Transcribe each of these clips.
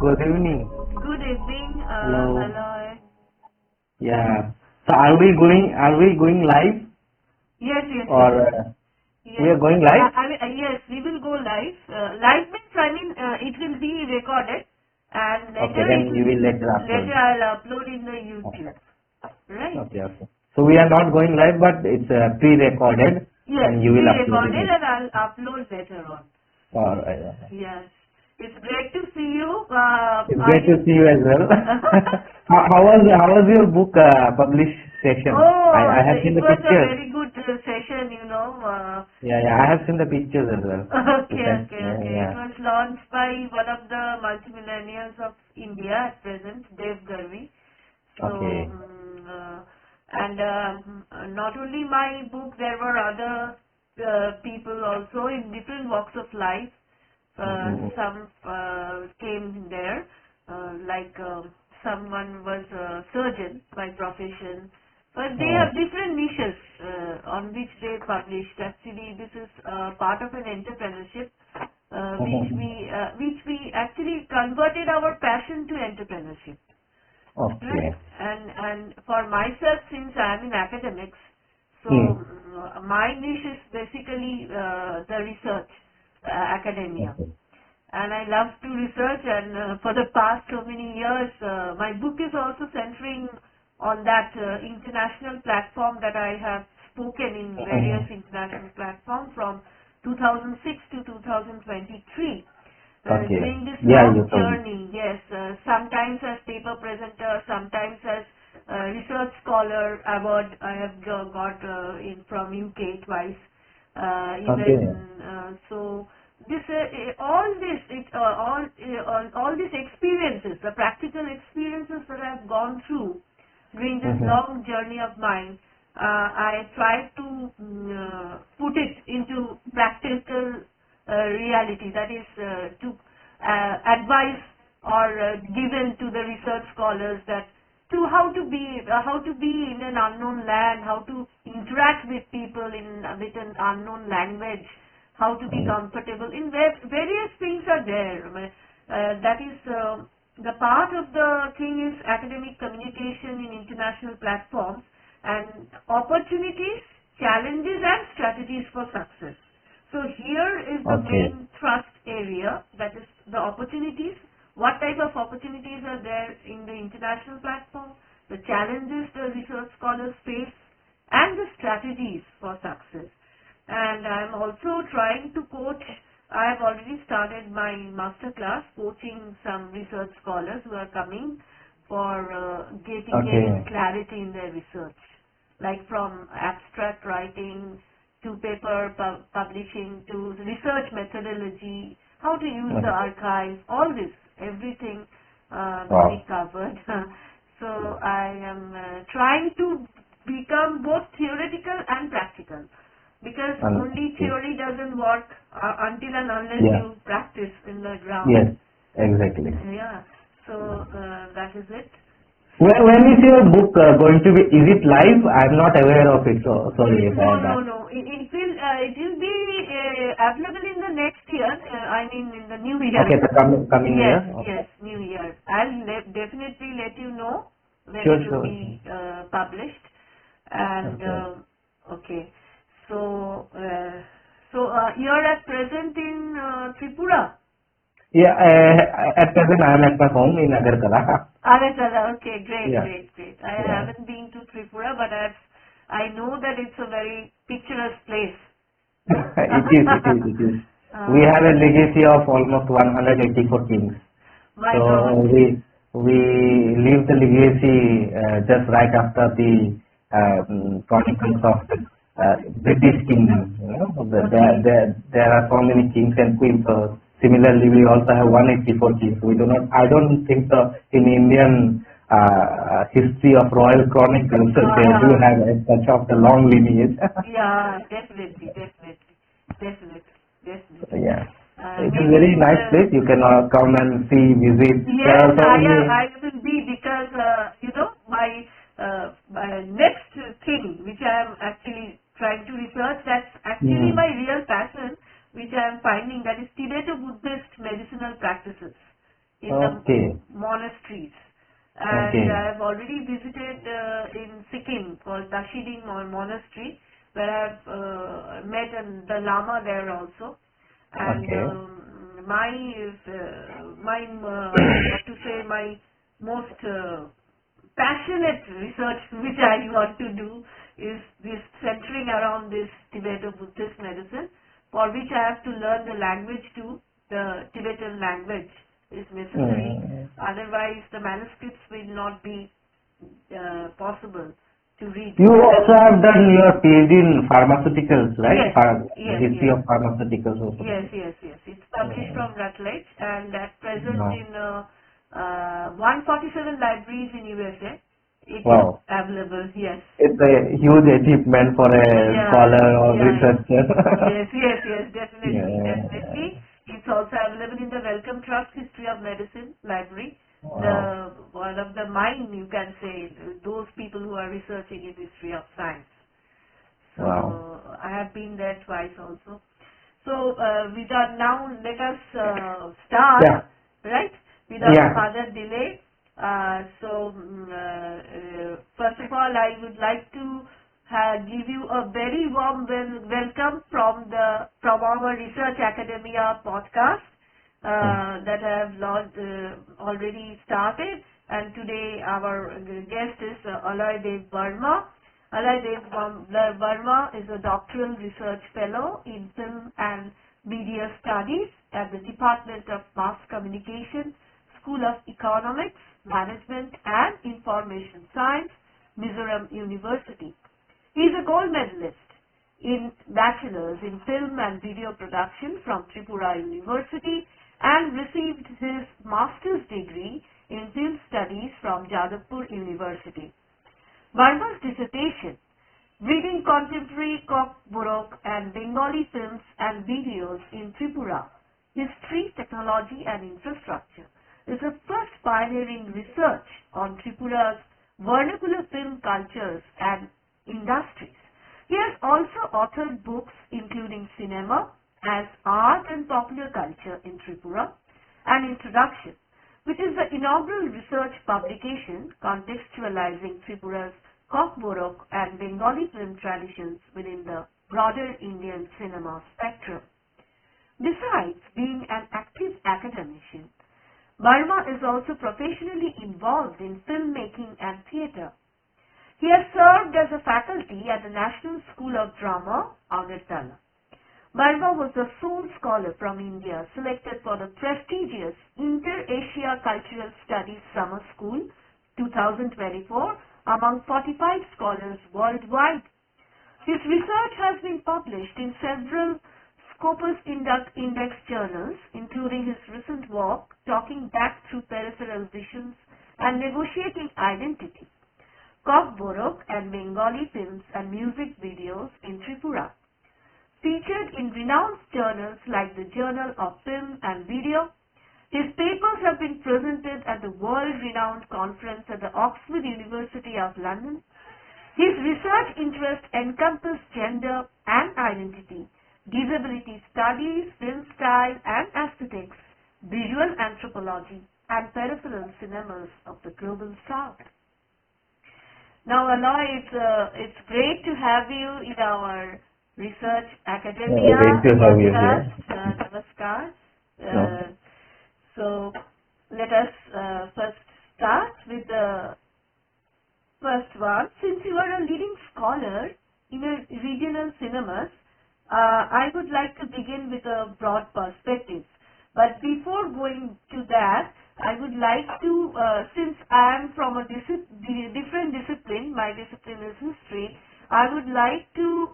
Good evening. Good evening, Hello. Aloy. Yeah. So are we going live Yes, yes, or yes. we Yes, are going live? yes, we will go live. Live means, it will be recorded and Okay, later then you will later later upload. I'll upload in the Okay. YouTube. Right? Okay. Okay. So we are not going live, but it's pre-recorded, Yes, and you will upload pre-recorded it. and I'll upload later on. All right. All right. Yes. It's great to see you. It's Are great to you? see you as well. how was your book published session? I have It seen the was a pictures. very good session. Yeah. I have seen the pictures as well. You Okay, sent. okay, okay. It Yeah. was launched by one of the multimillionaires of India at present, Dev Garvi. So, Okay. not only my book, there were other people also in different walks of life. Mm-hmm. Some came there, like someone was a surgeon by profession, but they Oh. have different niches on which they published. Actually, this is part of an entrepreneurship, which we actually converted our passion to entrepreneurship. Okay. Right. And for myself, since I am in academics, so Hmm. my niche is basically the research, academia. Okay. And I love to research, and for the past so many years, my book is also centering on that international platform that I have spoken in various Mhm. international platforms from 2006 to 2023. Okay. During this Yeah, long you told me. journey, yes, sometimes as paper presenter, sometimes as research scholar award I have got from UK twice. Okay. So this all this it all these experiences, the practical experiences that I have gone through during this Mhm. long journey of mine, I try to put it into practical reality, that is to advise or given to the research scholars that to how to be in an unknown land, how to interact with people in with an unknown language, how to be Mm. comfortable in various things are there. That is the part of the thing is academic communication in international platforms and opportunities, challenges and strategies for success. So here is the Okay. main thrust area, that is the opportunities. What type of opportunities are there in the international platform, the challenges the research scholars face, and the strategies for success. And I'm also trying to coach. I have already started my master class coaching some research scholars who are coming for gaining Okay. clarity in their research, like from abstract writing to paper publishing to research methodology, how to use the Okay. archive, all this, everything will be Wow. covered. So I am trying to become both theoretical and practical, because only Okay. theory doesn't work until and unless Yeah. you practice in the ground. Yes. Exactly. Yeah. So that is it. When is your book going to be? Is it live? I'm not aware of it. So sorry No, about no, that. no. It will be available in the next year. I mean, in the new year. Okay. The coming Yes, year. Okay. yes, new year. I'll definitely let you know when Sure. it will Sure. be published. And Okay. okay, so you are at present in Tripura. Yeah. At present, I am at my home in Agartala. Agartala. Okay, great, Yeah. great, great. I Yeah. haven't been to Tripura, but I know that it's a very picturesque place. It is. It is. It is. We uh, have a legacy of almost 184 kings. my So God. we leave the legacy just right after the chronicles of British Kingdom. You know, Okay. there are so many kings and queens. So similarly, we also have 184 kings. We do not. I don't think so. In Indian history of royal chronicles, they do Uh, have such of the long lineage. yeah, definitely, definitely, definitely, definitely. Yeah. It is Maybe very nice place. You can come and see, visit. There yes, are so many. I will be, because my next thing which I am actually trying to research, that's actually Hmm. my real passion, which I am finding, that is Tibeto-Buddhist medicinal practices in the Okay. monasteries. And Okay. I have already visited in Sikkim called Dashiding Monastery, where I have met the Lama there also. And Okay. what to say, my most passionate research which I want to do is this centering around this Tibeto-Buddhist medicine, for which I have to learn the language too. The Tibetan language is necessary. Otherwise, the manuscripts will not be possible to read. You also have done your PhD in pharmaceuticals, right? Yes, History yes. of pharmaceuticals also. Yes. It's published from Rutledge and at present Wow. in 147 libraries in USA. It is Wow. available, yes. It's a huge achievement for a scholar or researcher. Yes, definitely. Yeah. It's also available in the Wellcome Trust History of Medicine Library. Wow. One of the mine, you can say, those people who are researching in history of science. So Wow. I have been there twice also. So now let us start, Yeah. right? Without Yeah. further delay. First of all, I would like to give you a very warm welcome from our Research Academia podcast that I have already started. And today our guest is Aloy Barma. Aloy Barma is a doctoral research fellow in film and media studies at the Department of Mass Communication, School of Economics, Management and Information Science, Mizoram University. He is a gold medalist in bachelor's in film and video production from Tripura University and received his master's degree in film studies from Jadavpur University. Barma's dissertation, Reading Contemporary Kokborok and Bengali Films and Videos in Tripura, History, Technology and Infrastructure, is a first pioneering research on Tripura's vernacular film cultures and industries. He has also authored books including Cinema as Art and Popular Culture in Tripura and Introduction, which is the inaugural research publication contextualizing Tripura's kokborok and Bengali film traditions within the broader Indian cinema spectrum. Besides being an active academician, Barma is also professionally involved in filmmaking and theatre. He has served as a faculty at the National School of Drama, Agartala. Barma was the sole scholar from India selected for the prestigious Inter-Asia Cultural Studies Summer School 2024 among 45 scholars worldwide. His research has been published in several Scopus Index journals, including his recent work, Talking Back Through Peripheral Visions and Negotiating Identity, Kokborok and Bengali Films and Music Videos in Tripura. Featured in renowned journals like the Journal of Film and Video, his papers have been presented at the world-renowned conference at the Oxford University of London. His research interests encompass gender and identity, disability studies, film style and aesthetics, visual anthropology, and peripheral cinemas of the global south. Now, Aloy, it's great to have you in our Research Academia Great to have you podcast. here. Namaskar. So, let us first start with the first one. Since you are a leading scholar in regional cinemas, I would like to begin with a broad perspective. But before going to that, I would like to, since I am from a different discipline, my discipline is history, I would like to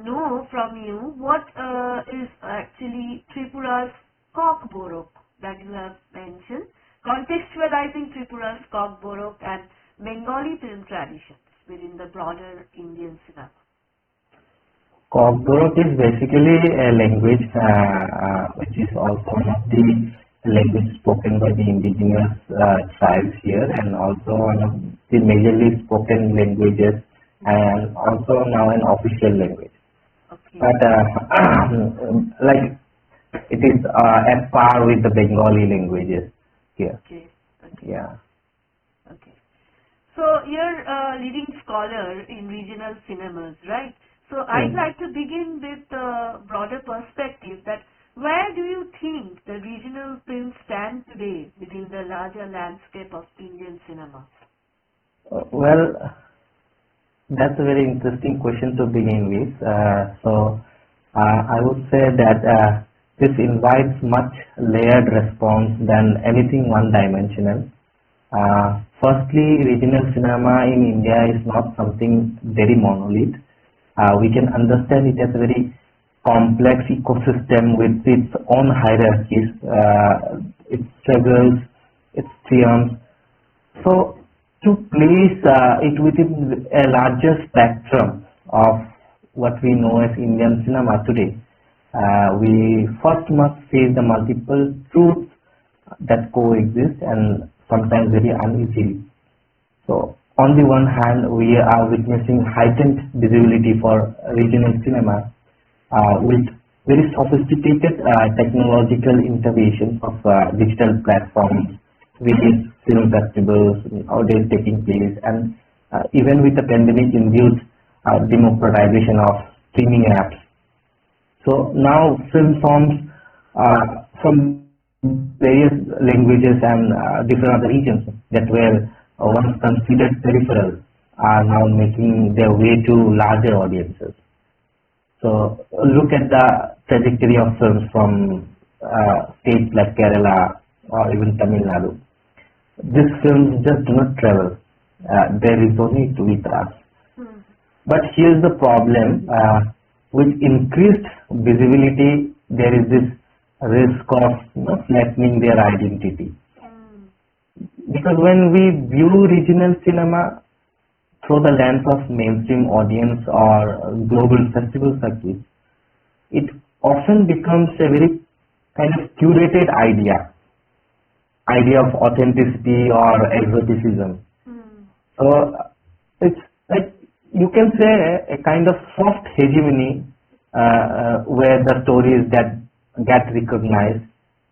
know from you what is actually Tripura's kokborok that you have mentioned, contextualizing Tripura's kokborok and Bengali film traditions within the broader Indian cinema. Kokborok is basically a language which is also one of the language spoken by the indigenous tribes here and also one of the majorly spoken languages and also now an official language. Okay. But like it is at par with the Bengali languages. here. Okay. Okay. Yeah. Okay. So you're a leading scholar in regional cinemas, right? So I'd like to begin with a broader perspective that where do you think the regional films stand today within the larger landscape of Indian cinema? Well, that's a very interesting question to begin with. I would say that this invites much layered response than anything one-dimensional. Firstly, regional cinema in India is not something very monolith. We can understand it as a very complex ecosystem with its own hierarchies, its struggles, its triumphs. So, to place it within a larger spectrum of what we know as Indian cinema today, we first must face the multiple truths that coexist and sometimes very uneasily. So, on the one hand, we are witnessing heightened visibility for regional cinema with very sophisticated technological interventions of digital platforms, various film festivals nowadays taking place, and even with the pandemic-induced democratization of streaming apps. So now film forms from various languages and different other regions that were once considered peripheral are now making their way to larger audiences. So look at the trajectory of films from states like Kerala or even Tamil Nadu. These films just do not travel. They resonate with us. But here's the problem. With increased visibility, there is this risk of flattening their identity. Because when we view regional cinema through the lens of mainstream audience or global festival circuits, it often becomes a very kind of curated idea of authenticity or exoticism. So it's like you can say a kind of soft hegemony where the stories that get recognized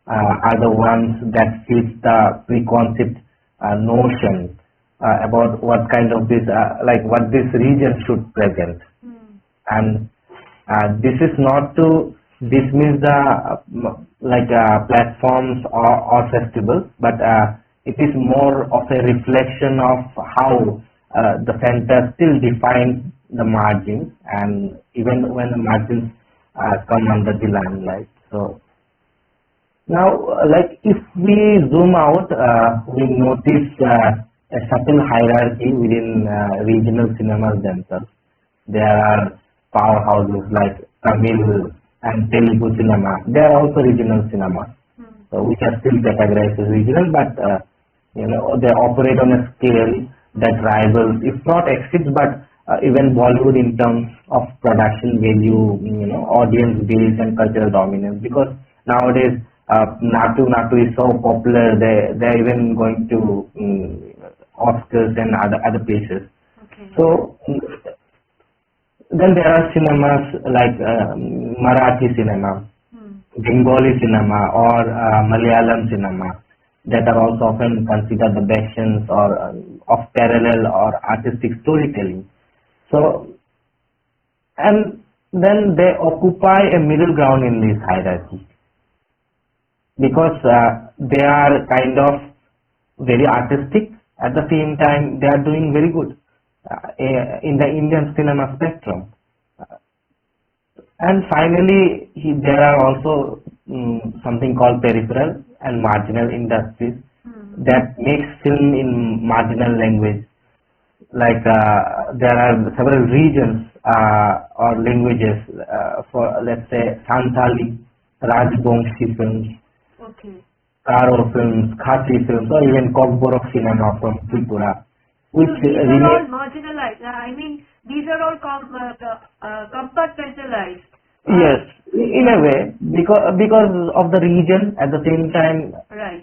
are the ones that fit the preconceived notion about what kind of this, like what this region should present. And this is not to dismiss the platforms or festivals, but it is more of a reflection of how the center still defines the margins, and even when the margins come under the limelight. So now, like if we zoom out, we notice a subtle hierarchy within regional cinemas themselves. There are powerhouses like Tamil and Telugu cinema. They are also regional cinemas, so which are still categorized as regional, but they operate on a scale that rivals, if not exceeds, but even Bollywood in terms of production value, audience base and cultural dominance. Because nowadays Natu is so popular, they're even going to Oscars and other places. Okay. So then there are cinemas like Marathi cinema, Bengali cinema, or Malayalam cinema that are also often considered the bastions or of parallel or artistic storytelling. So, and then they occupy a middle ground in this hierarchy, because they are kind of very artistic. At the same time, they are doing very good in the Indian cinema spectrum. And finally, there are also something called peripheral and marginal industries that makes film in marginal language. Like there are several regions or languages for, let's say, Santali, Rajbongshi films, Karo films, Khasi films, or even kokborok cinema from Tripura, which these are all marginalized. I mean, these are all compartmentalized. Yes, in a way, because of the region. At the same time, right.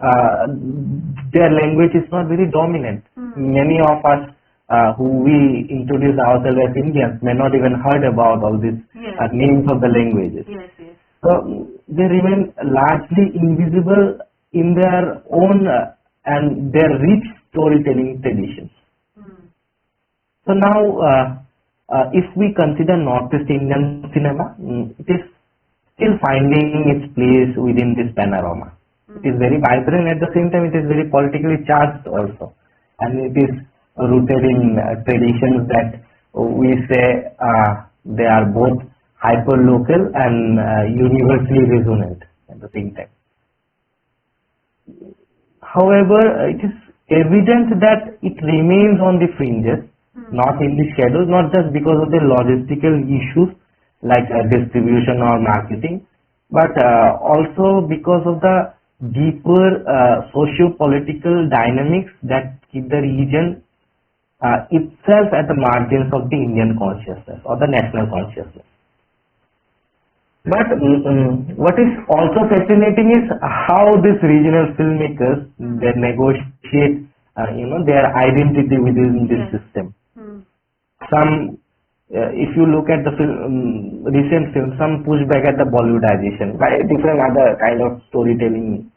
Their language is not very dominant. Many of us who we introduce ourselves as Indians may not even heard about all these names of the languages. Yes, yes. So they remain largely invisible in their own and their rich storytelling traditions. So now, if we consider Northeast Indian cinema, it is still finding its place within this panorama. It is very vibrant, at the same time it is very politically charged also, and it is rooted in traditions that we say they are both hyper-local and universally resonant at the same time. However, it is evident that it remains on the fringes, not in the shadows, not just because of the logistical issues like distribution or marketing, but also because of the deeper socio-political dynamics that keep the region itself at the margins of the Indian consciousness or the national consciousness. But what is also fascinating is how these regional filmmakers they negotiate, their identity within this system. Some, if you look at the recent films, some push back at the Bollywoodization by different other kind of storytelling,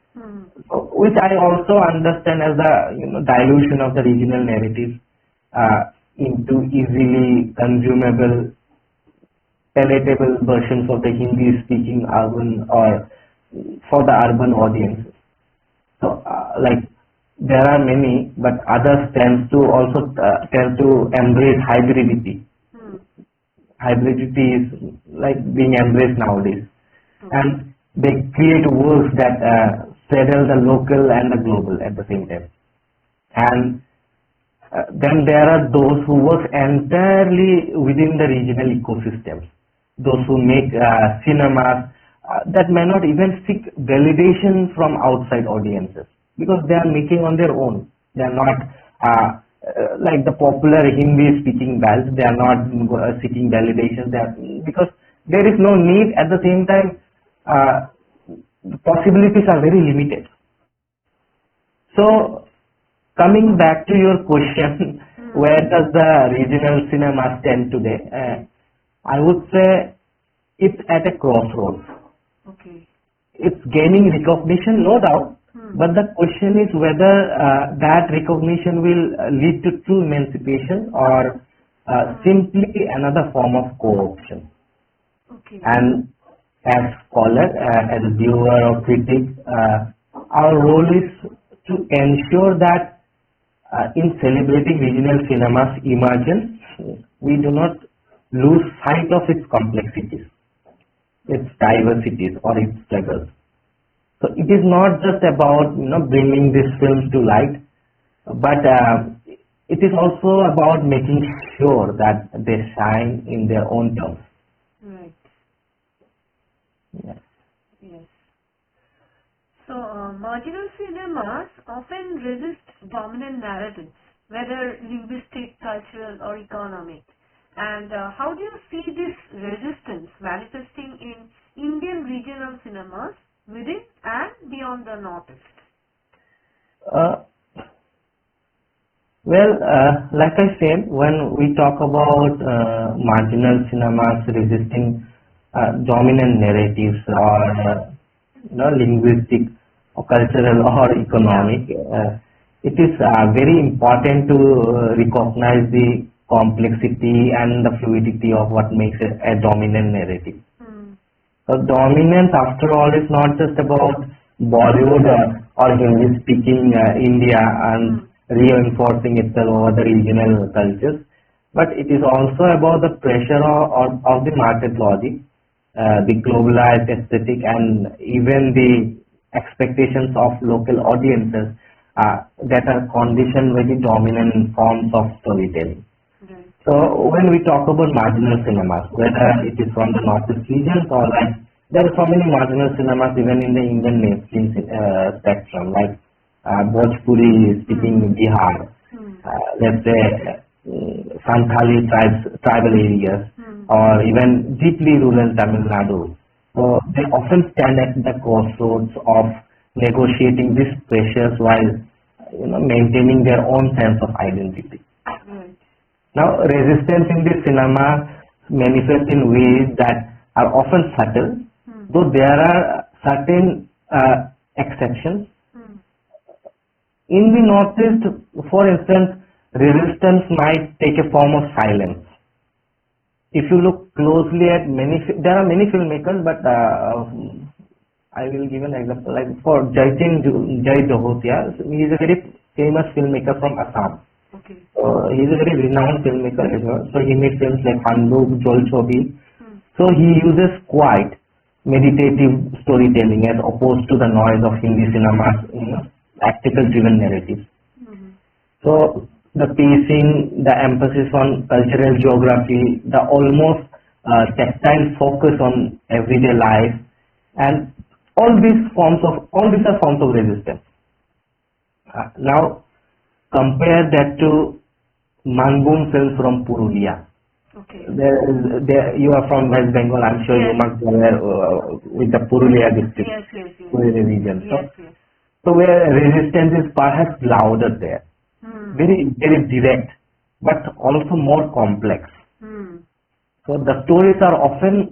which I also understand as the dilution of the regional narrative into easily consumable, palatable versions of the Hindi-speaking urban or for the urban audiences. So, there are many, but others tend to embrace hybridity. Hybridity is being embraced nowadays, and they create works that straddle the local and the global at the same time. And then there are those who work entirely within the regional ecosystems. Those who make cinemas that may not even seek validation from outside audiences because they are making on their own. They are not like the popular Hindi-speaking belts. They are not seeking validation. Because there is no need. At the same time, the possibilities are very limited. So, coming back to your question, where does the regional cinema stand today? I would say it's at a crossroads. Okay. It's gaining recognition, no doubt, but the question is whether that recognition will lead to true emancipation or simply another form of co-option. Okay. And as scholar, as a viewer or critic, our role is to ensure that in celebrating regional cinema's emergence, we do not lose sight of its complexities, its diversities, or its struggles. So it is not just about bringing these films to light, but it is also about making sure that they shine in their own terms. Right. Yes. Yes. So marginal cinemas often resist dominant narratives, whether linguistic, cultural, or economic. And how do you see this resistance manifesting in Indian regional cinemas within and beyond the Northeast? Like I said, when we talk about marginal cinemas resisting dominant narratives or linguistic or cultural or economic, it is very important to recognize the complexity and the fluidity of what makes a dominant narrative. So dominance, after all, is not just about Bollywood or Hindi-speaking India and reinforcing itself over the regional cultures, but it is also about the pressure of the market logic, the globalized aesthetic, and even the expectations of local audiences that are conditioned by the dominant forms of storytelling. So when we talk about marginal cinemas, whether it is from the Northeast regions or there are so many marginal cinemas even in the Indian mainstream spectrum, like Bhojpuri speaking Bihar, let's say Santhali tribal areas, or even deeply rural Tamil Nadu. So they often stand at the crossroads of negotiating these pressures while maintaining their own sense of identity. Now, resistance in the cinema manifests in ways that are often subtle, though there are certain exceptions In the Northeast, for instance, resistance might take a form of silence. If you look closely at there are many filmmakers, but I will give an example. Like for Jai Jahotia, he is a very famous filmmaker from Assam. Okay. He is a very renowned filmmaker as well. So he made films like Handuk, Jol Chobi. So he uses quiet, meditative storytelling as opposed to the noise of Hindi cinema's tactical-driven narratives. So the pacing, the emphasis on cultural geography, the almost tactile focus on everyday life, and all these are forms of resistance. Now compare that to Manbhum films from Purulia. Okay. You are from West Bengal. I'm sure you must be aware with the Purulia district, Purulia region. So where resistance is perhaps louder there, very direct, but also more complex. So the stories are often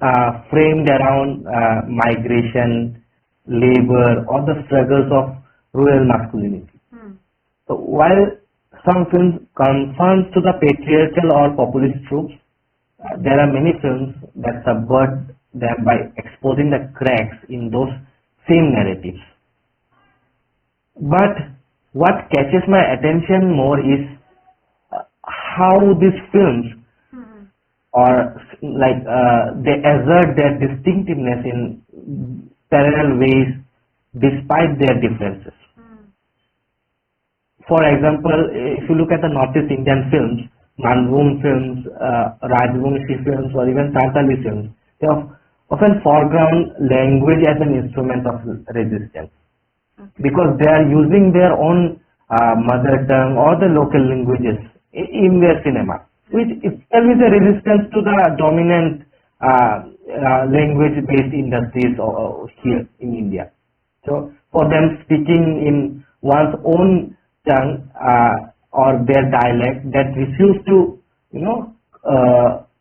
framed around migration, labor, or the struggles of rural masculinity. So while some films conform to the patriarchal or populist tropes, there are many films that subvert them by exposing the cracks in those same narratives. But what catches my attention more is how these films they assert their distinctiveness in parallel ways despite their differences. For example, if you look at the Northeast Indian films, Manbhum films, Rajvamshi films, or even Santali films, they often foreground language as an instrument of resistance, because they are using their own mother tongue or the local languages in their cinema, which itself is a resistance to the dominant language-based industries here in India. So for them, speaking in one's own tongue or their dialect that refuse to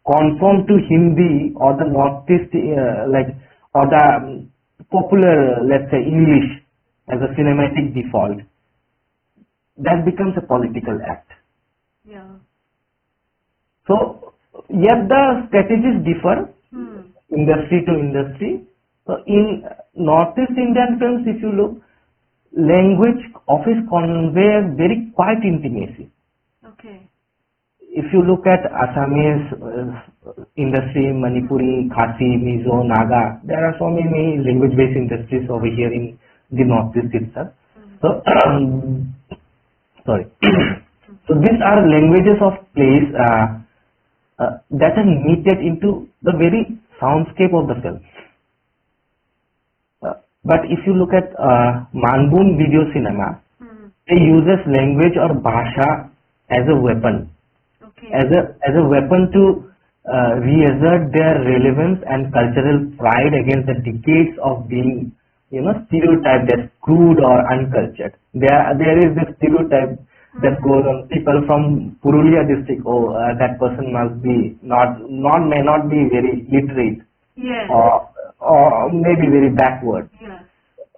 conform to Hindi or the Northeast or the popular, let's say, English as a cinematic default, that becomes a political act. Yeah. So yet the strategies differ industry to industry. So in Northeast Indian films, if you look, language often conveys very quiet intimacy. Okay. If you look at Assamese industry, Manipuri, Khasi, Mizo, Naga, there are so many language-based industries over here in the Northeast itself. So, sorry. So these are languages of place that are knitted into the very soundscape of the film. But if you look at Manbhum video cinema, they uses language or bhasha as a weapon, as a weapon to reassert their relevance and cultural pride against the decades of being, stereotyped as crude or uncultured. There is this stereotype that goes on. People from Purulia district, that person must be may not be very literate, yes, or maybe very backward. Yes,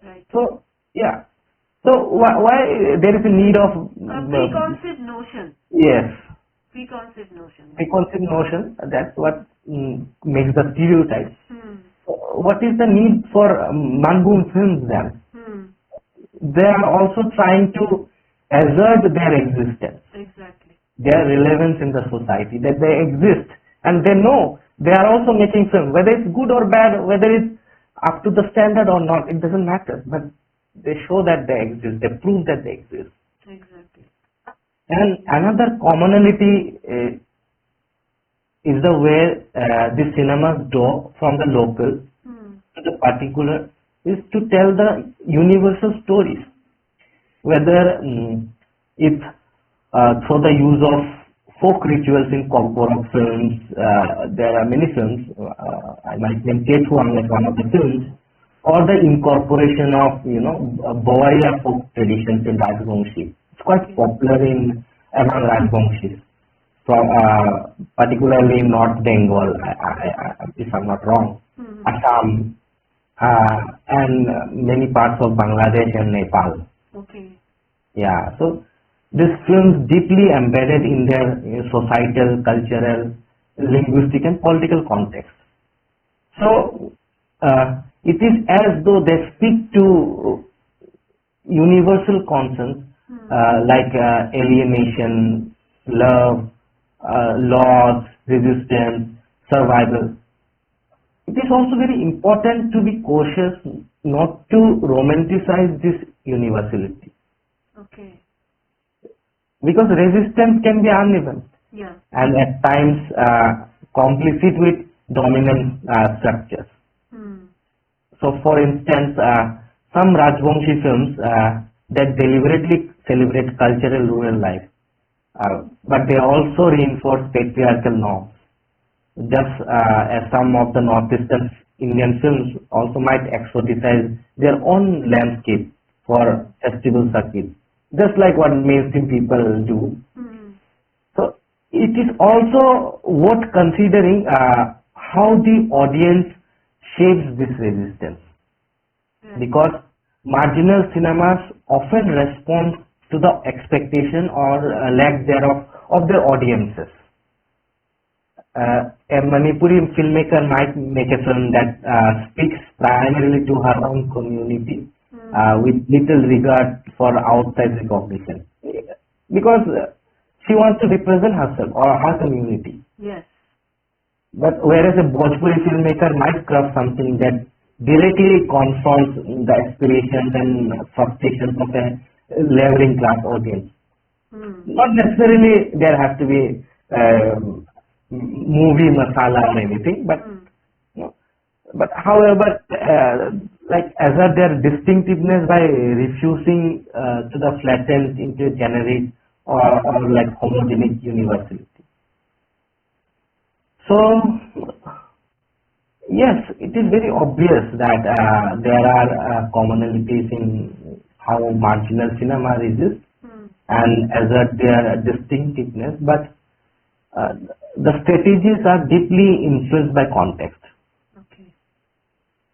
right. So yeah. So why there is a need of preconceived notion? Yes. Preconceived notion. Preconceived notion. That's what makes the stereotypes. What is the need for Manbhum films then? They are also trying to assert their existence, Exactly. their relevance in the society, that they exist, and they know they are also making films. Whether it's good or bad, whether it's up to the standard or not, it doesn't matter. But they show that they exist. They prove that they exist. Exactly. And another commonality is the way the cinemas draw from the local to the particular is to tell the universal stories. Whether it's through the use of folk rituals in kokborok films, there are many films, I might name Ketuang as one of the films, or the incorporation of, Bawaiya folk traditions in Rajvamshi. It's quite popular among Rajvamshis, from particularly in North Bengal, if I'm not wrong, Assam, and many parts of Bangladesh and Nepal. Okay. Yeah, so these films deeply embedded in their societal, cultural, linguistic, and political context. So it is as though they speak to universal concerns like alienation, love, loss, resistance, survival. It is also very important to be cautious not to romanticize this universality Okay. because resistance can be uneven Yeah. and at times complicit with dominant structures. Hmm. So, for instance, some Rajvamshi films that deliberately celebrate cultural rural life, but they also reinforce patriarchal norms. Just as some of the northeastern Indian films also might exoticize their own landscape for festival circuits, just like what mainstream people do. Hmm. So it is also worth considering how the audience shapes this resistance Right. because marginal cinemas often respond to the expectation or lack thereof of their audiences. A Manipuri filmmaker might make a film that speaks primarily to her own community with little regard for outside recognition because she wants to represent herself or her community. Yes. But whereas a Bhojpuri filmmaker might craft something that directly confronts the aspirations and frustrations of a laboring class audience. Hmm. Not necessarily there has to be movie masala or anything, but Hmm. you know, but however, like assert their distinctiveness by refusing to the flattened into generic or like homogeneous universality. So yes, it is very obvious that there are commonalities in how marginal cinema resists Hmm. and assert their distinctiveness, but the strategies are deeply influenced by context. Okay.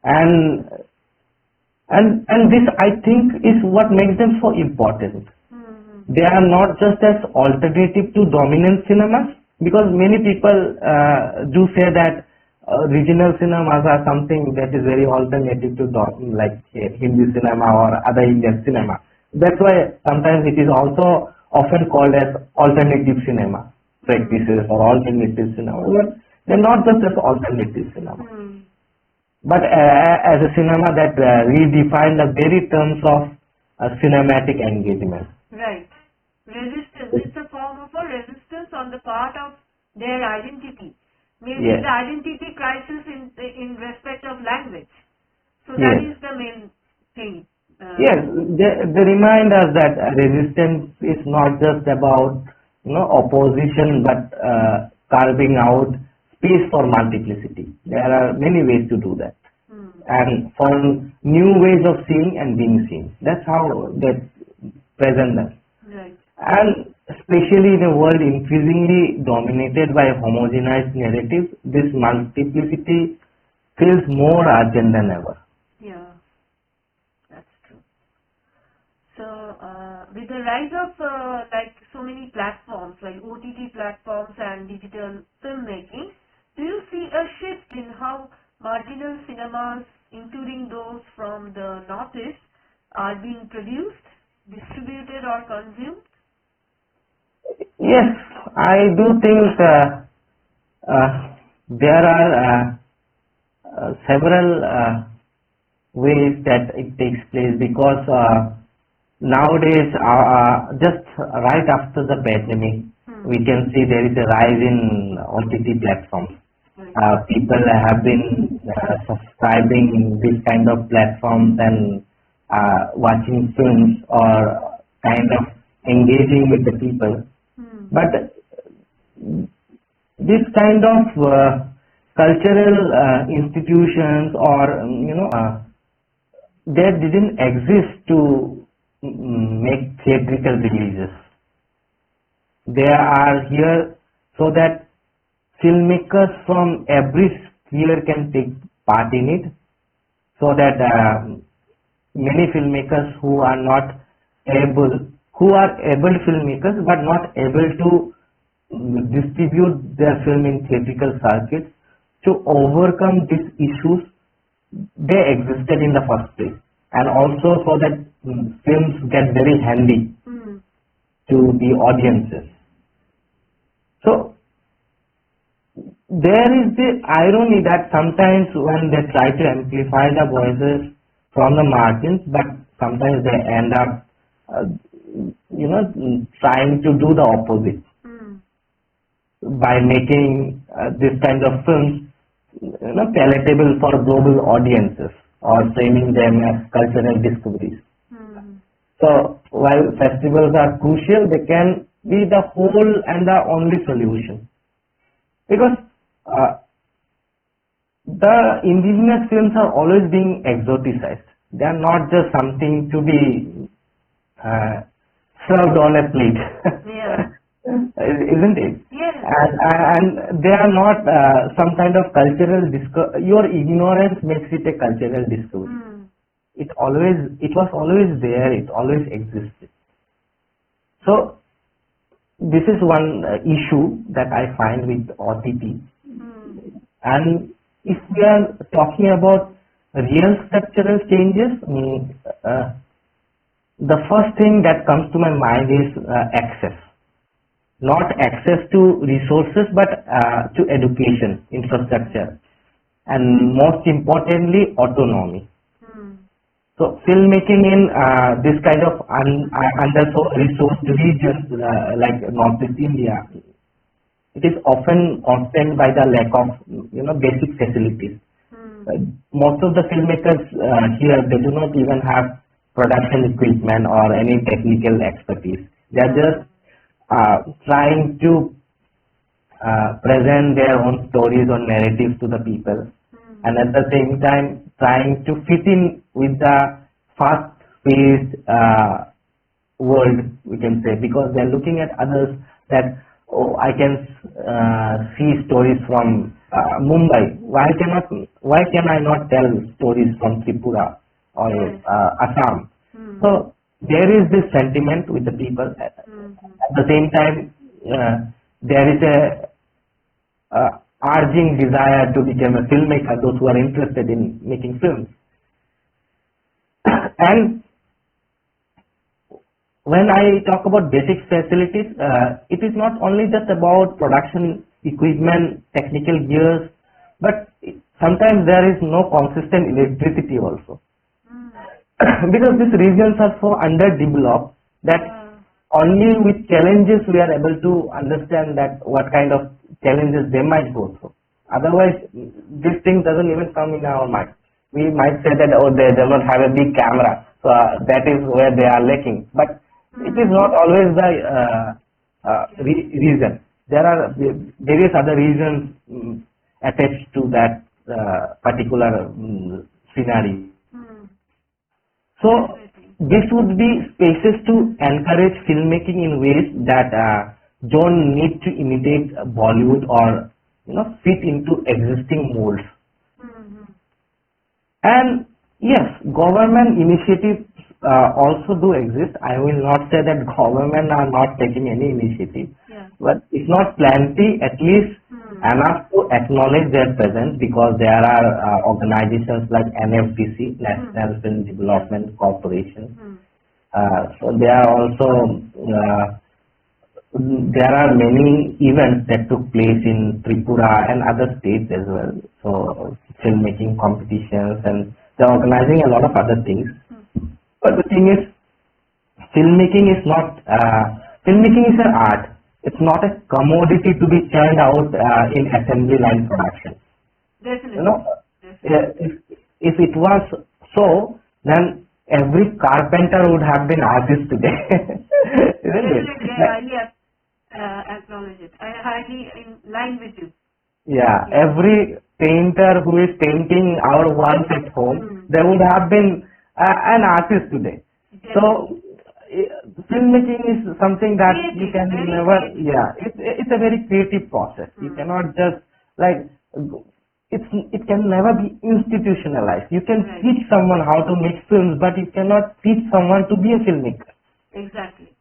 And and this I think is what makes them so important. Hmm. They are not just as alternative to dominant cinemas because many people do say that regional cinemas are something that is very alternative to like Hindi cinema or other Indian cinema. That's why sometimes it is also often called as alternative cinema practices or alternative cinema. But they're not just as alternative cinema, Hmm. but as a cinema that redefine the very terms of cinematic engagement. Right. Resistance. It's a form of a resistance on the part of their identity. Maybe Yes, the identity crisis in respect of language. So that yes, is the main thing. yes. They remind us that resistance is not just about opposition, but carving out space for multiplicity. There are many ways to do that, Hmm. and for new ways of seeing and being seen. That's how they present them. Right. And especially in a world increasingly dominated by homogenized narratives, this multiplicity feels more urgent than ever. Yeah. That's true. So, with the rise of like so many platforms like OTT platforms and digital filmmaking, do you see a shift in how marginal cinemas, including those from the Northeast, are being produced, distributed, or consumed? Yes, I do think there are several ways that it takes place because nowadays, just right after the pandemic, Hmm. we can see there is a rise in OTT platforms. Right. People have been subscribing this kind of platforms and watching films or kind of engaging with the people. Hmm. But this kind of cultural institutions or they didn't exist to make theatrical releases. They are here so that filmmakers from every sphere can take part in it, so that many filmmakers who are not able who are able filmmakers but not able to distribute their film in theatrical circuits. To overcome these issues, they existed in the first place, and also so that films get very handy to the audiences. So there is the irony that sometimes when they try to amplify the voices from the margins, but sometimes they end up, trying to do the opposite by making this kind of films, palatable for global audiences or framing them as cultural discoveries. So while festivals are crucial, they can be the whole and the only solution, because the indigenous films are always being exoticized. They are not just something to be served on a plate. Yeah. Isn't it? Yes. And they are not some kind of cultural discovery. Your ignorance makes it a cultural discovery. It was always there. It always existed. So this is one issue that I find with OTT. And if we are talking about real structural changes, the first thing that comes to my mind is access. Not access to resources, but to education, infrastructure, and most importantly, autonomy. So filmmaking in this kind of under-resourced regions like Northeast India, it is often constrained by the lack of basic facilities. Most of the filmmakers here, they do not even have production equipment or any technical expertise. They are just trying to present their own stories or narratives to the people, and at the same time trying to fit in with the fast-paced world, we can say, because they're looking at others that, I can see stories from Mumbai. Why can I not tell stories from Tripura or Assam? So there is this sentiment with the people. At the same time, there is a urging desire to become a filmmaker, those who are interested in making films. And when I talk about basic facilities, it is not only just about production equipment, technical gears, but sometimes there is no consistent electricity also. Because these regions are so underdeveloped that only with challenges we are able to understand that what kind of challenges they might go through. Otherwise, this thing doesn't even come in our mind. We might say that, they do not have a big camera, so that is where they are lacking. But it is not always the reason. There are various other reasons attached to that particular scenario. So this would be spaces to encourage filmmaking in ways that don't need to imitate Bollywood or fit into existing molds. And yes, government initiatives also do exist. I will not say that government are not taking any initiative, but if not plenty, at least enough to acknowledge their presence, because there are organizations like NFDC, National Film Development Corporation. So there are also there are many events that took place in Tripura and other states as well. So filmmaking competitions, and they're organizing a lot of other things. But the thing is, filmmaking is an art. It's not a commodity to be churned out in assembly line production. Definitely. If it was so, then every carpenter would have been artist today. Isn't it? Definitely, I highly acknowledge it. I highly in line with you. Yeah, every painter who is painting our walls at home, they would have been an artist today. So filmmaking is something that you can never, it's a very creative process. You cannot just it can never be institutionalized. You can teach someone how to make films, but you cannot teach someone to be a filmmaker. Exactly.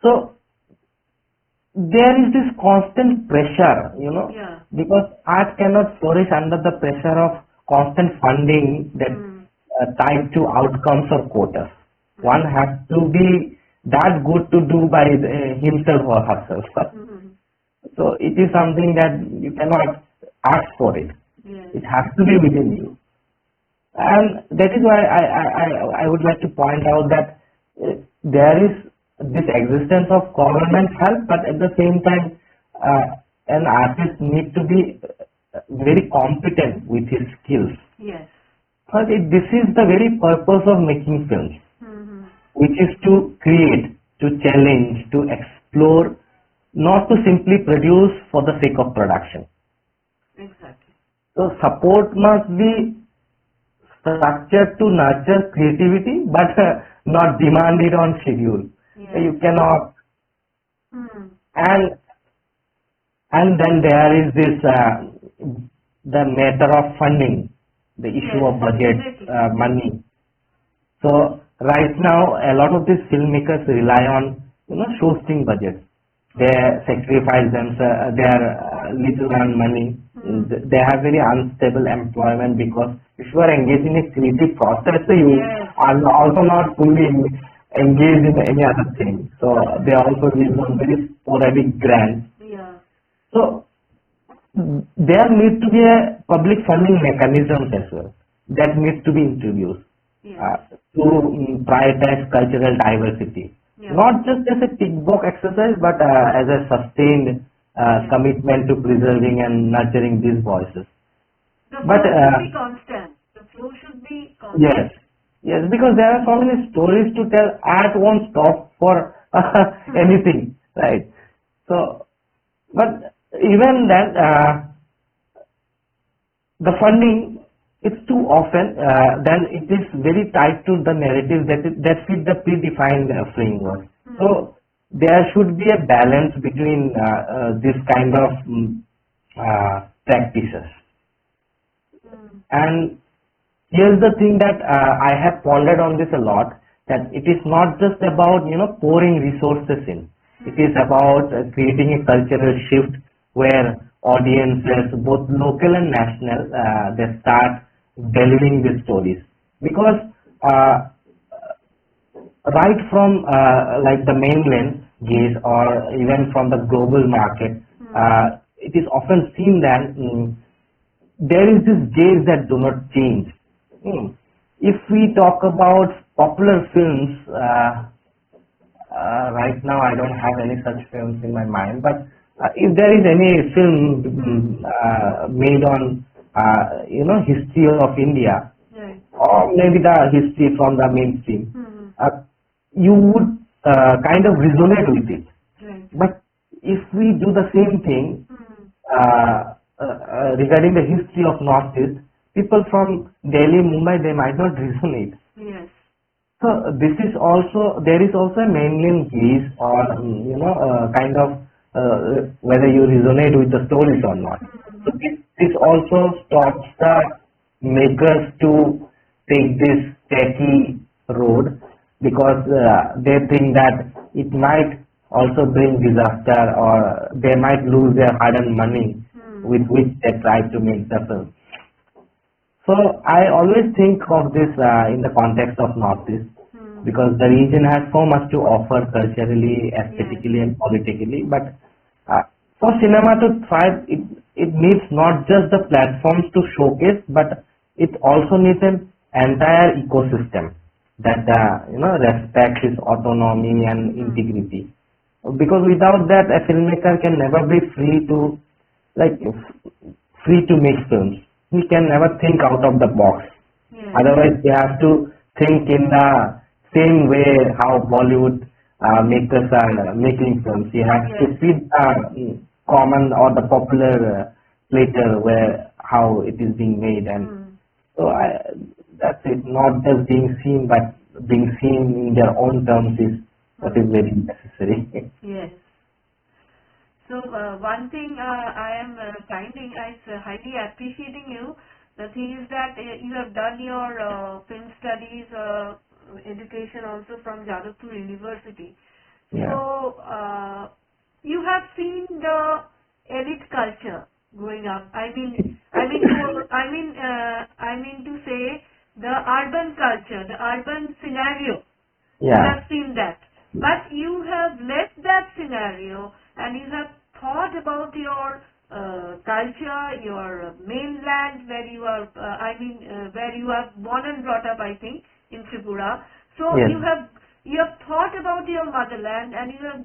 So there is this constant pressure, Yeah. because art cannot flourish under the pressure of constant funding that Mm. tied to outcomes or quotas. Mm. One has to be that good to do by himself or herself. Mm. So it is something that you cannot ask for it. Yes. It has to be within you. And that is why I would like to point out that there is this existence of government help, but at the same time, an artist needs to be very competent with his skills. Yes. But this is the very purpose of making films, Mm-hmm. which is to create, to challenge, to explore, not to simply produce for the sake of production. Exactly. So support must be structured to nurture creativity, but not demand it on schedule. Yes. You cannot, Mm. and then there is this the matter of funding, the issue Yes. of budget, Exactly. money. So right now, a lot of these filmmakers rely on shoestring budgets. They sacrifice their little earned money. Mm. They have very unstable employment because if you are engaged in a creative process, you Yes. are also not fully engaged in any other thing. So they also live on very sporadic grants. Yeah. So there needs to be a public funding mechanism as well that needs to be introduced Yes. to prioritize cultural diversity. Yeah. Not just as a tick box exercise, but as a sustained Yes. commitment to preserving and nurturing these voices. The But flow should be constant. The flow should be constant. yes, yes, because there are so many stories to tell. Art won't stop for anything, right? So, but even then, the funding, it's too often then it is very tied to the narrative that fit the predefined framework. So there should be a balance between this kind of practices. Mm. And here's the thing that I have pondered on this a lot, that it is not just about pouring resources in. It is about creating a cultural shift where audiences, both local and national, they start delivering these stories. Because right from like the mainland gaze or even from the global market, it is often seen that there is this gaze that do not change. If we talk about popular films, right now I don't have any such films in my mind, but if there is any film made on history of India, Right. or maybe the history from the mainstream, Mm. you would kind of resonate with it. Right. But if we do the same thing Mm. regarding the history of Northeast, people from Delhi, Mumbai, they might not resonate. Yes. So this is also, there is also a mainland gaze or kind of whether you resonate with the stories or not. So this also stops the makers to take this techy road, because they think that it might also bring disaster or they might lose their hard-earned money with which they try to make the film. So I always think of this in the context of Northeast, because the region has so much to offer culturally, aesthetically, and politically. But for cinema to thrive, it needs not just the platforms to showcase, but it also needs an entire ecosystem that respects its autonomy and integrity. Because without that, a filmmaker can never be free to make films. He can never think out of the box. Yes. Otherwise, you have to think in the same way how Bollywood makers are making films. You have to fit the common or the popular platter where how it is being made, and so that's it. Not just being seen, but being seen in their own terms is what is very necessary. Yes. So one thing I am finding is highly appreciating you. The thing is that you have done your film studies education also from Jadavpur University. Yeah. So, you have seen the elite culture growing up. I mean to say the urban culture, the urban scenario. You Yeah. have seen that. But you have left that scenario and you have thought about your culture, your mainland where you are, where you are born and brought up, I think, in Tripura. So Yes. you have thought about your motherland and you have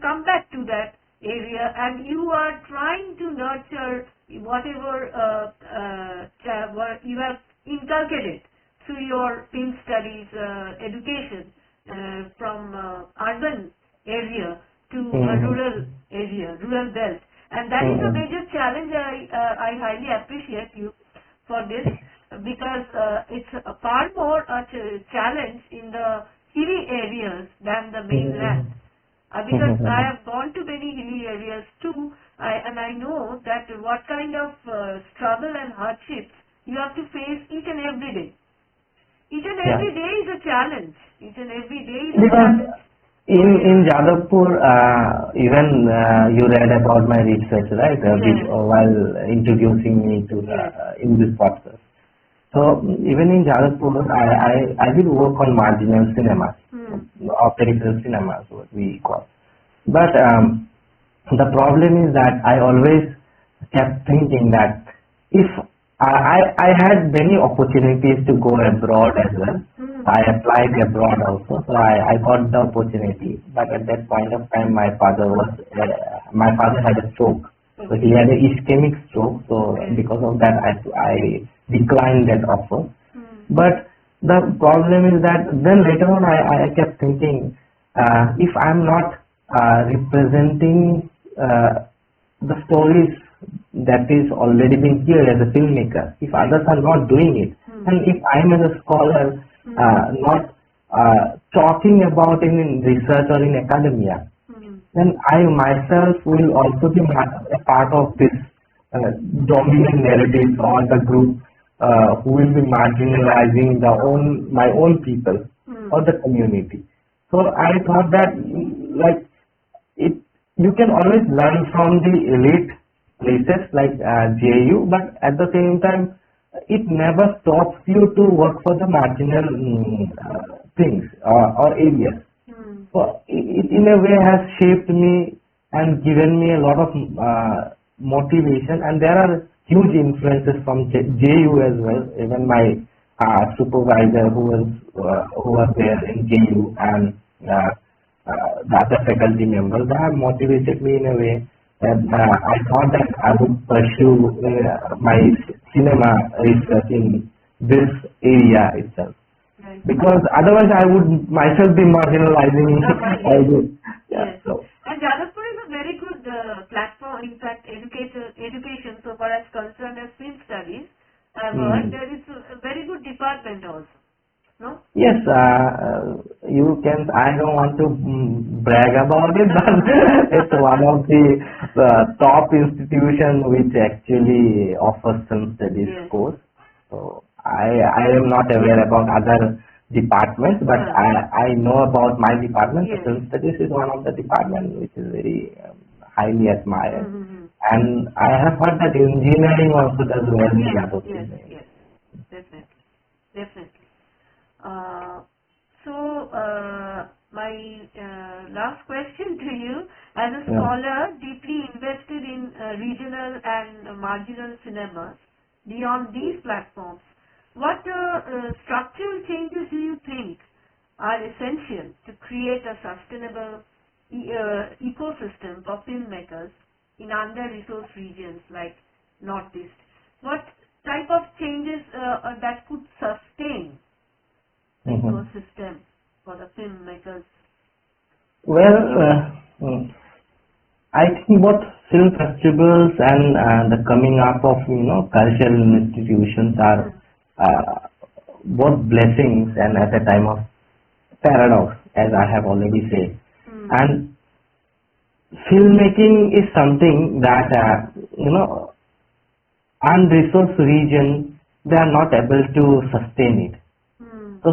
come back to that area and you are trying to nurture whatever what you have inculcated through your film studies education from urban area to a rural area, rural belt. And that is a major challenge. I highly appreciate you for this because it's a far more a challenge in the hilly areas than the mainland. Because I have gone to many hilly areas too, and I know that what kind of struggle and hardships you have to face each and every day. Each and every day is a challenge. Each and every day is a Because challenge. in Jadavpur, even you read about my research, right? While introducing me to in this process. So even in Jadavpur, I did work on marginal cinemas, or peripheral cinemas, what we call. But the problem is that I always kept thinking that if I had many opportunities to go abroad as well. I applied abroad also, so I got the opportunity. But at that point of time, my father had a stroke. So he had an ischemic stroke. So because of that, I declined that offer. But the problem is that then later on, I kept thinking, if I'm not representing the stories that is already been here as a filmmaker, if others are not doing it, and if I'm as a scholar not talking about it in research or in academia, then I myself will also be a part of this dominant narrative or the group who will be marginalizing my own people or the community. So I thought that you can always learn from the elite places like JU, but at the same time, it never stops you to work for the marginal things or areas. So it in a way has shaped me and given me a lot of motivation, and there are huge influences from JU as well. Even my supervisor who was there in JU and the other faculty members, they have motivated me in a way that I thought that I would pursue my cinema research in this area itself. Right. Because otherwise I would myself be marginalizing. So. And Jadavpur is a very good platform, in fact, education so far as concerned as film studies. I've heard there is a very good department also. No? Yes, you can. I don't want to brag about it, but it's one of the top institutions which actually offers film studies course. So I am not aware about other departments, but I know about my department. The film studies is one of the departments which is very highly admired. And I have heard that engineering also does well in other things. Yes, definitely. My last question to you, as a scholar deeply invested in regional and marginal cinemas, beyond these platforms, what structural changes do you think are essential to create a sustainable ecosystem for filmmakers in under-resourced regions like Northeast? What type of changes that could sustain the ecosystem for the filmmakers? Well, I think both film festivals and the coming up of cultural institutions are both blessings and at a time of paradox, as I have already said. And filmmaking is something that unresourced region, they are not able to sustain it. So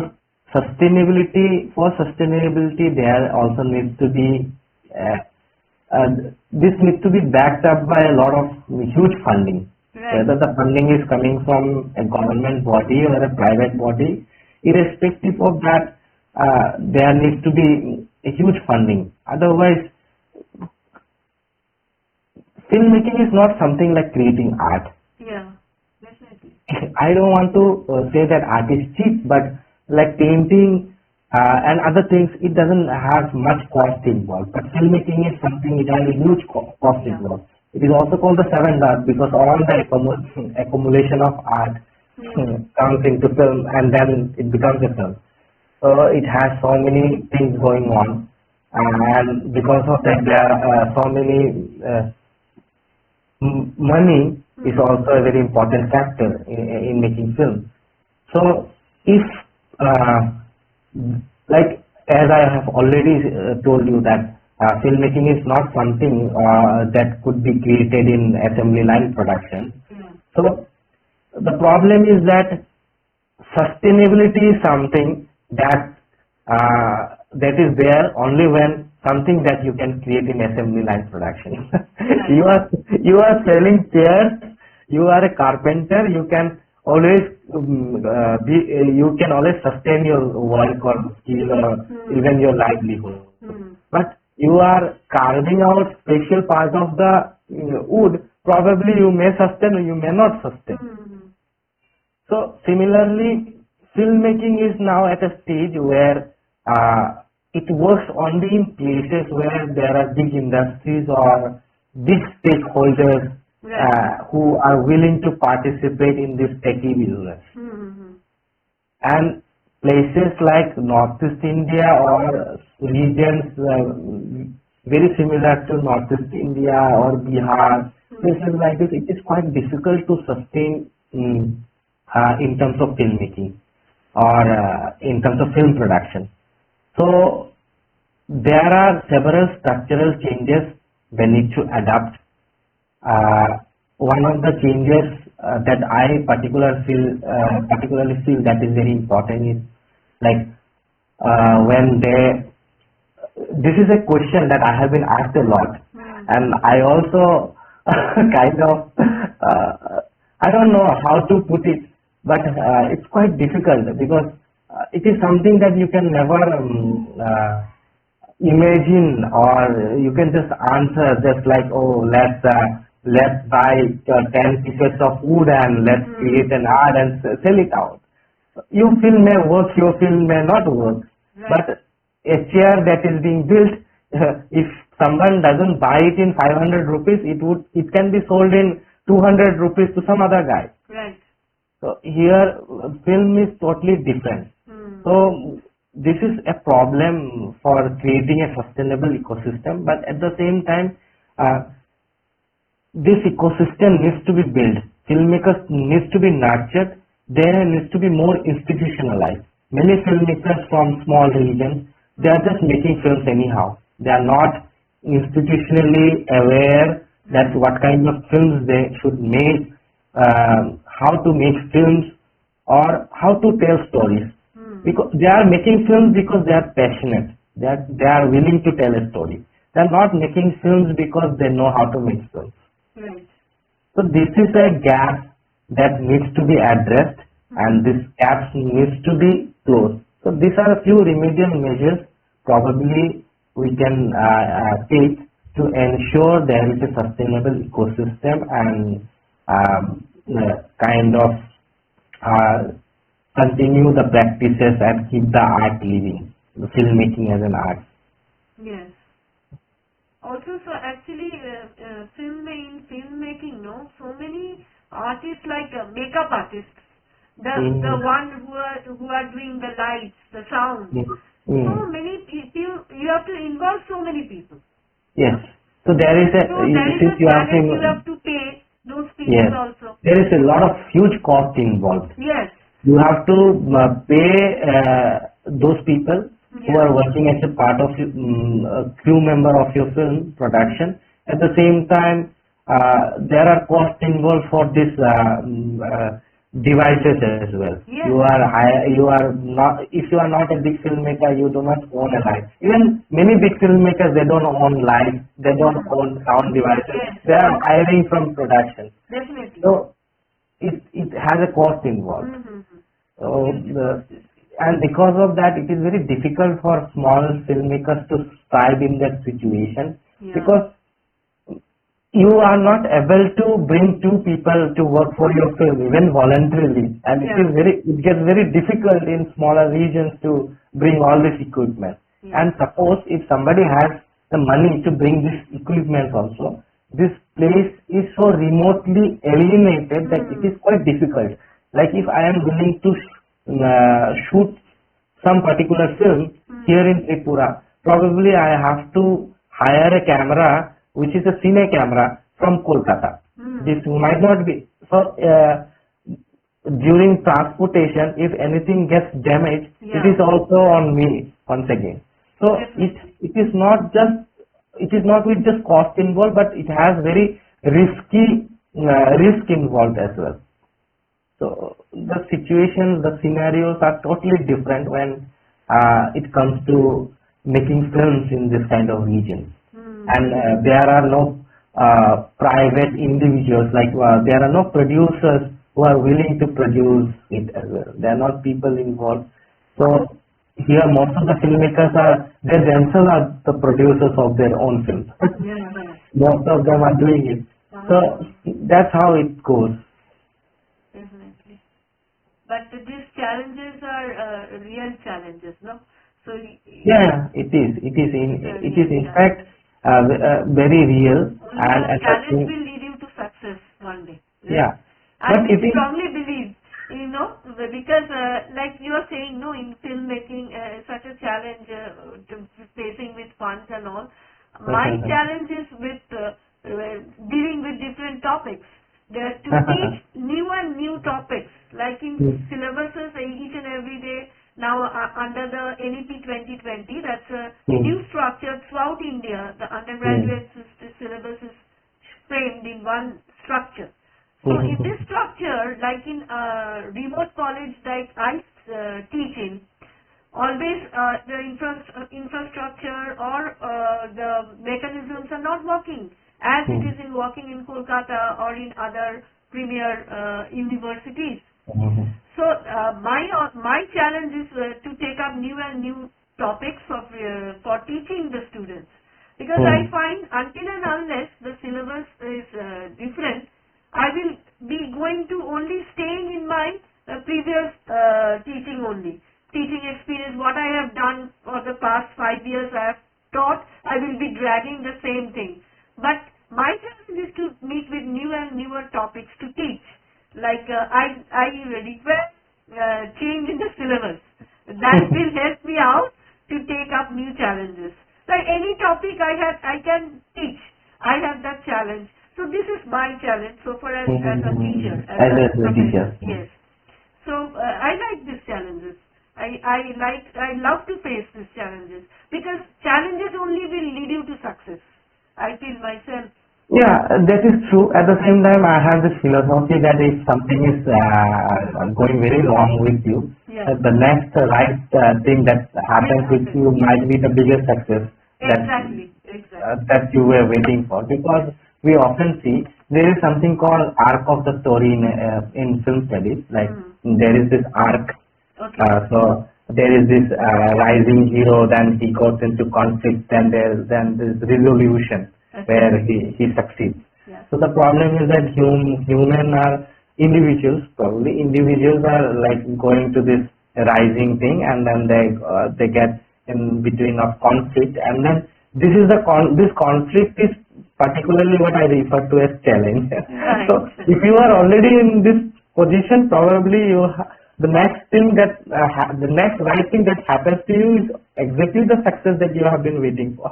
sustainability, there also needs to be uh, this needs to be backed up by a lot of huge funding. Right. Whether the funding is coming from a government body or a private body, irrespective of that, there needs to be a huge funding. Otherwise, filmmaking is not something like creating art. Yeah, definitely. I don't want to say that art is cheap, but like painting and other things, it doesn't have much cost involved. But filmmaking is something it has a huge cost Yeah. involved. It is also called the seventh art because all the accumulation of art comes into film and then it becomes a film. So it has so many things going on, and because of that, there are so many money is also a very important factor in making film. So if like as I have already told you that filmmaking is not something that could be created in assembly line production. So the problem is that sustainability is something that that is there only when something that you can create in assembly line production. you are selling chairs. You are a carpenter. You can always you can always sustain your work or skill or even your livelihood. But you are carving out special part of the wood. Probably you may sustain or you may not sustain. So similarly, filmmaking is now at a stage where it works only in places where there are big industries or big stakeholders who are willing to participate in this techie business. And places like Northeast India or regions very similar to Northeast India or Bihar, places like this, it is quite difficult to sustain in terms of filmmaking or in terms of film production. So there are several structural changes they need to adapt. One of the changes that I particularly feel that is very important is like when this is a question that I have been asked a lot, and I also kind of I don't know how to put it, but it's quite difficult because it is something that you can never imagine, or you can just answer just like, oh, let's buy 10 pieces of wood and let's create an art and sell it out. Your film may work, your film may not work, but a chair that is being built, if someone doesn't buy it in 500 rupees, it can be sold in 200 rupees to some other guy. Right. So here film is totally different. So this is a problem for creating a sustainable ecosystem, but at the same time this ecosystem needs to be built. Filmmakers needs to be nurtured. There needs to be more institutionalized. Many filmmakers from small regions, they are just making films anyhow. They are not institutionally aware that what kind of films they should make, how to make films, or how to tell stories. Because they are making films because they are passionate. They are willing to tell a story. They are not making films because they know how to make films. Right. So this is a gap that needs to be addressed, and this gap needs to be closed. So these are a few remedial measures probably we can take to ensure there is a sustainable ecosystem and kind of continue the practices and keep the art living, the filmmaking as an art. Yes. Also, so actually, filmmaking, no, so many artists like makeup artists, the one who are doing the lights, the sound. So many people, you have to involve so many people. Yes. So there is a, So there is a you challenge you have to pay those people yes, also. there is a lot of huge cost involved. Yes. You have to pay those people who are working as a part of a crew member of your film production. At the same time, there are costs involved for this devices as well. Yes. You are not, if you are not a big filmmaker, you do not own a light. Even many big filmmakers, they don't own lights, they don't own sound devices. Yes. They are hiring from production. Definitely. So it has a cost involved. Mm-hmm. So and because of that, it is very difficult for small filmmakers to strive in that situation, Yeah. because you are not able to bring two people to work for your film even voluntarily, and it gets very difficult in smaller regions to bring all this equipment. Yeah. And suppose if somebody has the money to bring this equipment also, this place is so remotely alienated that it is quite difficult. Like if I am willing to shoot some particular film here in Tripura, probably I have to hire a camera which is a cine camera from Kolkata. This might not be so. During transportation, if anything gets damaged, it is also on me once again. So it is not with just cost involved, but it has very risky risk involved as well. So the situations, the scenarios are totally different when it comes to making films in this kind of region. And there are no private individuals, like there are no producers who are willing to produce it as well. There are not people involved. So here most of the filmmakers they themselves are the producers of their own films. Most of them are doing it. So that's how it goes. Definitely. But these challenges are real challenges, no? So yeah, it is. It is in fact very real, and challenge will lead you to success one day. Right? Yeah, I strongly believe, because like you are saying, no, in filmmaking, such a challenge facing with funds and all. My challenge is with dealing with different topics. To teach new topics, like in syllabuses each and every day. Now under the NEP 2020, that's a new structure throughout India. The undergraduate syllabus is framed in one structure. So in this structure, like in remote college like I teach in, always the infrastructure or the mechanisms are not working as it is working in Kolkata or in other premier universities. So my challenge is to take up new and new topics for teaching the students, because I find until and unless the syllabus is different, I will be going to only staying in my previous teaching experience. What I have done for the past 5 years, I have taught. I will be dragging the same thing. But my challenge is to meet with new and newer topics to teach. Like I request change in the syllabus. That will help me out to take up new challenges. Like any topic I can teach. I have that challenge. So this is my challenge. So for as a teacher, as a teacher. Yes. So I like these challenges. I love to face these challenges, because challenges only will lead you to success. I feel myself. Yeah, that is true. At the same time, I have this philosophy that if something is going very wrong with you, the next right thing that happens with you might be the biggest success that you were waiting for. Because we often see there is something called arc of the story in film studies. Like there is this arc. So there is this rising hero, then he goes into conflict, then this resolution where he succeeds. So the problem is that human are individuals. Probably individuals are like going to this rising thing, and then they get in between of conflict, and then this conflict is particularly what I refer to as challenge. So if you are already in this position, probably the next right thing that happens to you is exactly the success that you have been waiting for.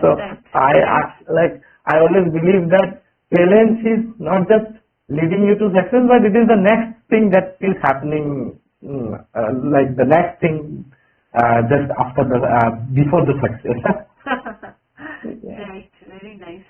So I always believe that challenge is not just leading you to success, but it is the next thing that is happening, like the next thing just after before the success. Right, very nice.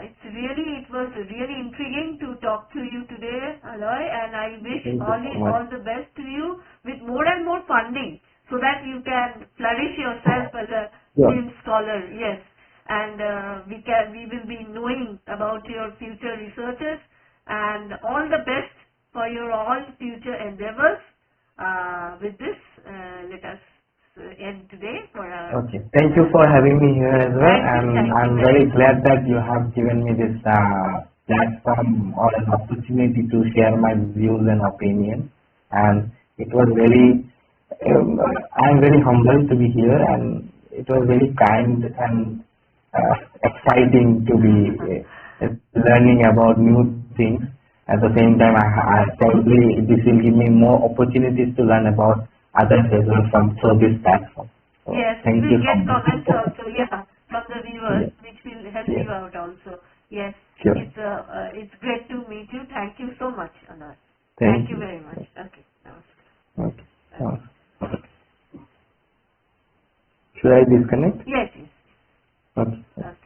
It was really intriguing to talk to you today, Aloy, and I wish Thank you so much. all the best to you with more and more funding so that you can flourish yourself as a Sure. film scholar. Yes, and we will be knowing about your future researches, and all the best for your all future endeavors. With this, let us end today for our. Okay. Thank you for having me here as well, Thank and you I'm very very glad that you have given me this platform or an opportunity to share my views and opinions. And it was very, I'm very humbled to be here, and it was very kind and exciting to be learning about new things. At the same time, I probably this will give me more opportunities to learn about others as well from through this platform. So Yes, we thank will you so get much. comments also, from the viewers, Yes, which will help yes, you out also. Yes, sure. it's great to meet you. Thank you so much, Aloy. Thank Thank you you. very much. Okay, namaskar. Okay. Should I disconnect? Yes, yes. Okay. Okay.